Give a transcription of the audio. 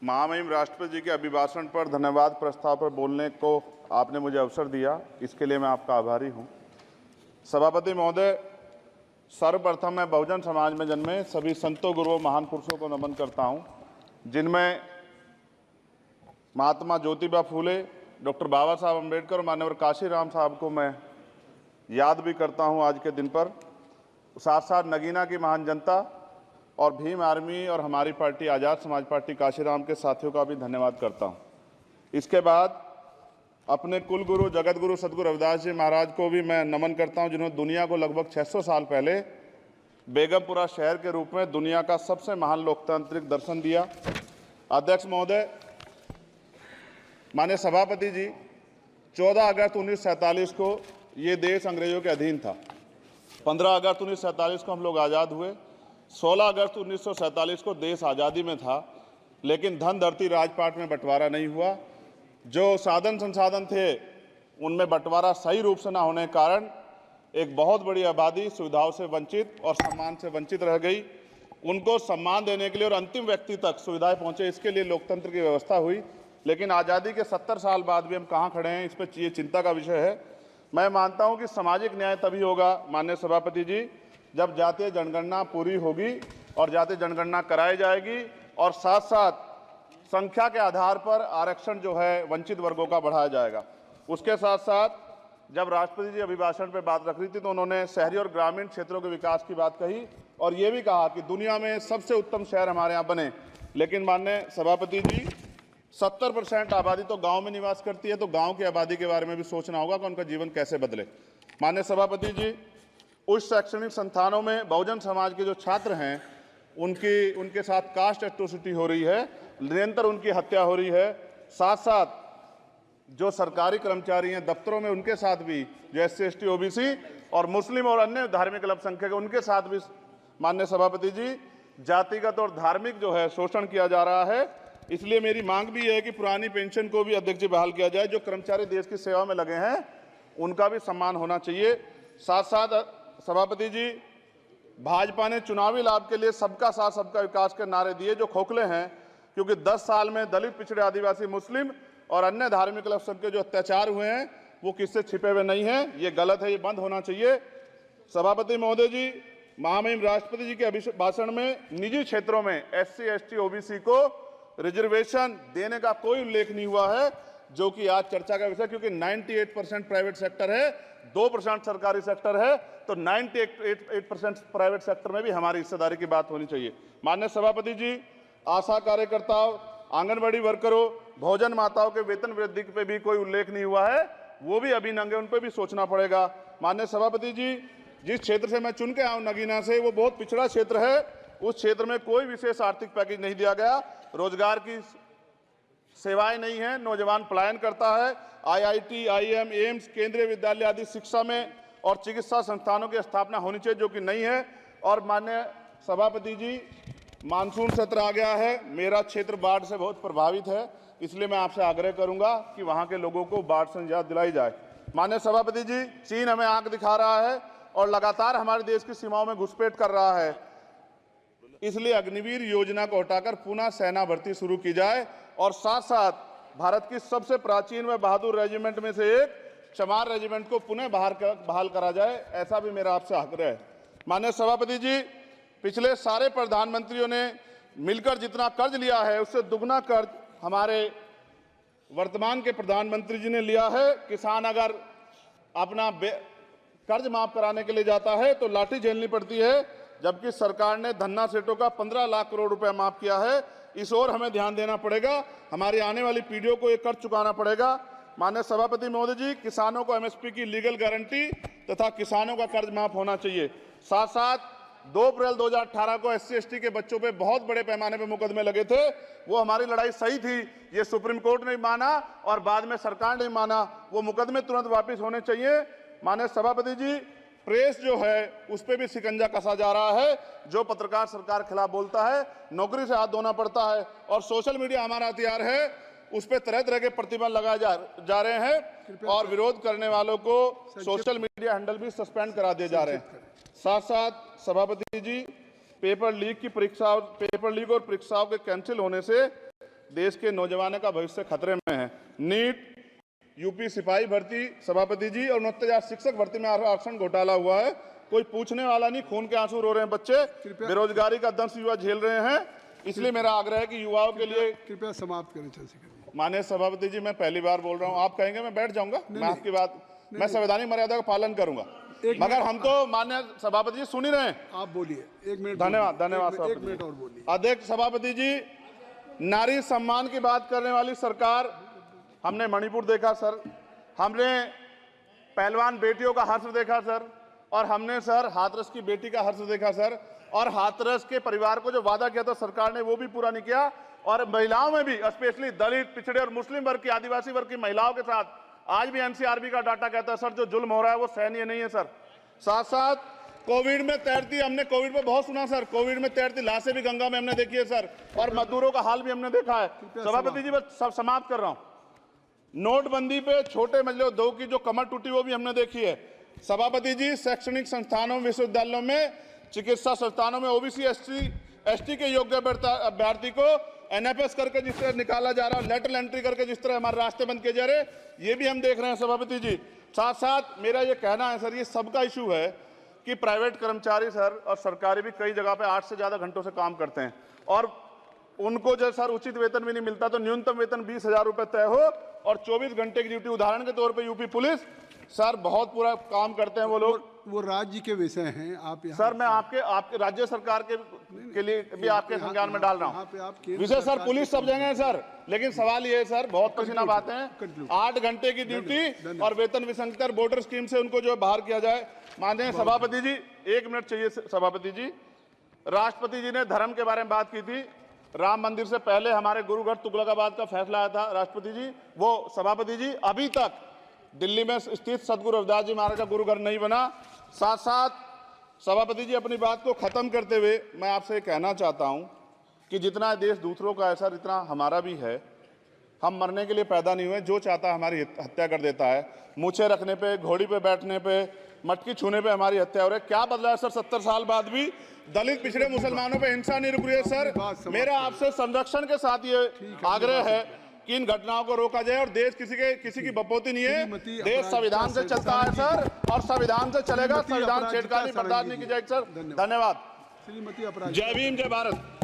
महामहिम राष्ट्रपति जी के अभिभाषण पर धन्यवाद प्रस्ताव पर बोलने को आपने मुझे अवसर दिया, इसके लिए मैं आपका आभारी हूं। सभापति महोदय, सर्वप्रथम मैं बहुजन समाज में जन्मे सभी संतों, गुरुओं, महान पुरुषों को नमन करता हूं, जिनमें महात्मा ज्योतिबा फूले, डॉक्टर बाबा साहब अम्बेडकर और मान्यवर काशीराम साहब को मैं याद भी करता हूं आज के दिन पर। साथ साथ नगीना की महान जनता और भीम आर्मी और हमारी पार्टी आज़ाद समाज पार्टी काशीराम के साथियों का भी धन्यवाद करता हूं। इसके बाद अपने कुल गुरु जगत गुरु सदगुरु रविदास जी महाराज को भी मैं नमन करता हूं, जिन्होंने दुनिया को लगभग 600 साल पहले बेगमपुरा शहर के रूप में दुनिया का सबसे महान लोकतांत्रिक दर्शन दिया। अध्यक्ष महोदय, माननीय सभापति जी, 14 अगस्त 1947 को ये देश अंग्रेजों के अधीन था। 15 अगस्त 1947 को हम लोग आज़ाद हुए। 16 अगस्त 1947 को देश आज़ादी में था, लेकिन धन धरती राजपाट में बंटवारा नहीं हुआ। जो साधन संसाधन थे उनमें बंटवारा सही रूप से न होने के कारण एक बहुत बड़ी आबादी सुविधाओं से वंचित और सम्मान से वंचित रह गई। उनको सम्मान देने के लिए और अंतिम व्यक्ति तक सुविधाएं पहुंचे, इसके लिए लोकतंत्र की व्यवस्था हुई। लेकिन आज़ादी के 70 साल बाद भी हम कहाँ खड़े हैं, इस पर ये चिंता का विषय है। मैं मानता हूं कि सामाजिक न्याय तभी होगा माननीय सभापति जी, जब जातीय जनगणना पूरी होगी और जातीय जनगणना कराई जाएगी और साथ साथ संख्या के आधार पर आरक्षण जो है वंचित वर्गों का बढ़ाया जाएगा। उसके साथ साथ जब राष्ट्रपति जी अभिभाषण पर बात रख रही थी तो उन्होंने शहरी और ग्रामीण क्षेत्रों के विकास की बात कही और ये भी कहा कि दुनिया में सबसे उत्तम शहर हमारे यहाँ बने। लेकिन माननीय सभापति जी, 70% आबादी तो गांव में निवास करती है, तो गांव की आबादी के बारे में भी सोचना होगा कि उनका जीवन कैसे बदले। माननीय सभापति जी, उच्च शैक्षणिक संस्थानों में बहुजन समाज के जो छात्र हैं उनके साथ कास्ट एट्रोसिटी हो रही है, निरंतर उनकी हत्या हो रही है। साथ साथ जो सरकारी कर्मचारी हैं दफ्तरों में, उनके साथ भी जो SC ST OBC और मुस्लिम और अन्य धार्मिक अल्पसंख्यक उनके साथ भी माननीय सभापति जी जातिगत और धार्मिक जो है शोषण किया जा रहा है। इसलिए मेरी मांग भी है कि पुरानी पेंशन को भी अध्यक्ष जी बहाल किया जाए। जो कर्मचारी देश की सेवा में लगे हैं उनका भी सम्मान होना चाहिए। साथ साथ सभापति जी, भाजपा ने चुनावी लाभ के लिए सबका साथ सबका विकास के नारे दिए जो खोखले हैं, क्योंकि 10 साल में दलित, पिछड़े, आदिवासी, मुस्लिम और अन्य धार्मिक अल्पसंख्यक जो अत्याचार हुए हैं वो किससे छिपे हुए नहीं हैं। ये गलत है, ये बंद होना चाहिए। सभापति महोदय जी, महामहिम राष्ट्रपति जी के अभिभाषण में निजी क्षेत्रों में SC ST OBC को रिजर्वेशन देने का कोई उल्लेख नहीं हुआ है, जो कि आज चर्चा का विषय, क्योंकि 98% प्राइवेट सेक्टर है, 2% सरकारी सेक्टर है, तो 98% प्राइवेट सेक्टर में भी हमारी हिस्सेदारी की बात होनी चाहिए। माननीय सभापति जी, आशा कार्यकर्ताओं, आंगनबाड़ी वर्करों, भोजन माताओं के वेतन वृद्धि पे भी कोई उल्लेख नहीं हुआ है, वो भी अभी नंगे, उन पर भी सोचना पड़ेगा। माननीय सभापति जी, जिस क्षेत्र से मैं चुन के आऊँ नगीना से, वो बहुत पिछड़ा क्षेत्र है। उस क्षेत्र में कोई विशेष आर्थिक पैकेज नहीं दिया गया, रोजगार की सेवाएं नहीं है, नौजवान पलायन करता है। IIT, IIM, एम्स, केंद्रीय विद्यालय आदि शिक्षा में और चिकित्सा संस्थानों की स्थापना होनी चाहिए, जो कि नहीं है। और माननीय सभापति जी, मानसून सत्र आ गया है, मेरा क्षेत्र बाढ़ से बहुत प्रभावित है, इसलिए मैं आपसे आग्रह करूंगा कि वहां के लोगों को बाढ़ से निजात दिलाई जाए। माननीय सभापति जी, चीन हमें आंख दिखा रहा है और लगातार हमारे देश की सीमाओं में घुसपैठ कर रहा है, इसलिए अग्निवीर योजना को हटाकर पुनः सेना भर्ती शुरू की जाए और साथ साथ भारत की सबसे प्राचीन व बहादुर रेजिमेंट में से एक चमार रेजिमेंट को पुनः बहाल करा जाए, ऐसा भी मेरा आपसे आग्रह है। माननीय सभापति जी, पिछले सारे प्रधानमंत्रियों ने मिलकर जितना कर्ज लिया है उससे दुगना कर्ज हमारे वर्तमान के प्रधानमंत्री जी ने लिया है। किसान अगर अपना कर्ज माफ कराने के लिए जाता है तो लाठी झेलनी पड़ती है, जबकि सरकार ने धन्ना सेठों का 15 लाख करोड़ रुपया माफ किया है। इस ओर हमें ध्यान देना पड़ेगा, हमारी आने वाली पीढ़ियों को ये कर्ज चुकाना पड़ेगा। माननीय सभापति महोदय जी, किसानों को MSP की लीगल गारंटी तथा किसानों का कर्ज माफ होना चाहिए। साथ साथ 2 अप्रैल 2018 को SC ST के बच्चों पे बहुत बड़े पैमाने पे मुकदमे लगे थे, वो हमारी लड़ाई सही थी, ये सुप्रीम कोर्ट ने माना और बाद में सरकार ने माना, वो मुकदमे तुरंत वापस होने चाहिए। माननीय सभापति जी, प्रेस जो है उस पर भी शिकंजा कसा जा रहा है। जो पत्रकार सरकार के खिलाफ बोलता है नौकरी से हाथ धोना पड़ता है, और सोशल मीडिया हमारा हथियार है, उस पर तरह तरह के प्रतिबंध लगाए जा रहे हैं और विरोध करने वालों को सोशल मीडिया हैंडल भी सस्पेंड करा दिए जा रहे हैं। साथ साथ सभापति जी, पेपर लीक और परीक्षाओं के कैंसिल होने से देश के नौजवानों का भविष्य खतरे में है। नीट, यूपी सिपाही भर्ती सभापति जी और 69,000 शिक्षक भर्ती में आरक्षण घोटाला हुआ है, कोई पूछने वाला नहीं, खून के आंसू रो रहे हैं बच्चे, बेरोजगारी का दंश युवा झेल रहे हैं। इसलिए मेरा आग्रह है कि युवाओं के लिए कृपया समाप्त करें चंद्रशेखर जी। माननीय सभापति जी, मैं पहली बार बोल रहा हूं, आप कहेंगे मैं बैठ जाऊंगा, मैं आपकी बात, मैं संवैधानिक मर्यादा का पालन करूंगा, मगर हम तो माननीय सभापति जी सुन ही रहे हैं। आप बोलिए, 1 मिनट। धन्यवाद। 1 मिनट और बोलिए। अध्यक्ष सभापति जी, नारी सम्मान की बात करने वाली सरकार, हमने मणिपुर देखा सर, हमने पहलवान बेटियों का हर्ष देखा सर, और हमने सर हाथरस की बेटी का हर्ष देखा सर, और हाथरस के परिवार को जो वादा किया था सरकार ने वो भी पूरा नहीं किया। और महिलाओं में भी, स्पेशली दलित, पिछड़े और मुस्लिम वर्ग की, आदिवासी वर्ग की महिलाओं के साथ आज भी एनसीआरबी का डाटा कहता है सर, जो जुल्म हो रहा है वो सहनीय नहीं है सर। साथ साथ कोविड में तैरती, हमने कोविड में बहुत सुना सर, कोविड में तैरती लाशें भी गंगा में हमने देखी है सर, और मजदूरों का हाल भी हमने देखा है। सभापति जी, बस सब समाप्त कर रहा हूं। नोटबंदी पे छोटे मजले उद्योग की जो कमर टूटी वो भी हमने देखी है। सभापति जी, शैक्षणिक संस्थानों, विश्वविद्यालयों में, चिकित्सा संस्थानों में ओबीसी एसटी के योग्य अभ्यर्थी को एनएफएस करके जिस तरह निकाला जा रहा है, लेटरल एंट्री करके जिस तरह हमारे रास्ते बंद किए जा रहे, ये भी हम देख रहे हैं सभापति जी। साथ साथ मेरा ये कहना है सर, ये सबका इशू है कि प्राइवेट कर्मचारी सर और सरकारी भी कई जगह पे 8 से ज्यादा घंटों से काम करते हैं, और उनको जो सर उचित वेतन भी नहीं मिलता, तो न्यूनतम वेतन 20,000 रुपए तय हो और 24 घंटे की ड्यूटी। उदाहरण के तौर पे यूपी पुलिस सर बहुत पूरा काम करते हैं वो लोग, वो राज्य के विषय हैं। आप सर मैं आपके राज्य सरकार के लिए भी आपके संज्ञान में डाल रहा हूँ विषय सर, पुलिस सब जगह है सर, लेकिन सवाल ये है सर, बहुत पसीना बहाते हैं, 8 घंटे की ड्यूटी और वेतन विसंगति, बोर्डर स्कीम से उनको जो बाहर किया जाए। माननीय सभापति जी, 1 मिनट चाहिए सभापति जी। राष्ट्रपति जी ने धर्म के बारे में बात की थी, राम मंदिर से पहले हमारे गुरुघर तुगलकाबाद का फैसला आया था राष्ट्रपति जी, वो सभापति जी अभी तक दिल्ली में स्थित सदगुरु रविदास जी महाराज का गुरुघर नहीं बना। साथ साथ सभापति जी, अपनी बात को खत्म करते हुए मैं आपसे कहना चाहता हूं कि जितना देश दूसरों का है सर, इतना हमारा भी है। हम मरने के लिए पैदा नहीं हुए, जो चाहता है हमारी हत्या कर देता है। मूछें रखने पे, घोड़ी पे बैठने पे, मटकी छूने पे हमारी हत्या हो रही है। क्या बदला है सर 70 साल बाद भी? दलित, पिछड़े, मुसलमानों पे हिंसा नहीं रुक रही है सर। मेरा आपसे संरक्षण के साथ ये आग्रह है कि इन घटनाओं को रोका जाए, और देश किसी की बपोती नहीं है, देश संविधान से चलता है सर, और संविधान से चलेगा, संविधान छेड़खानी बर्दाश्त नहीं की जाएगी सर। धन्यवाद। श्रीमती अपराजिता। जय भीम, जय भारत।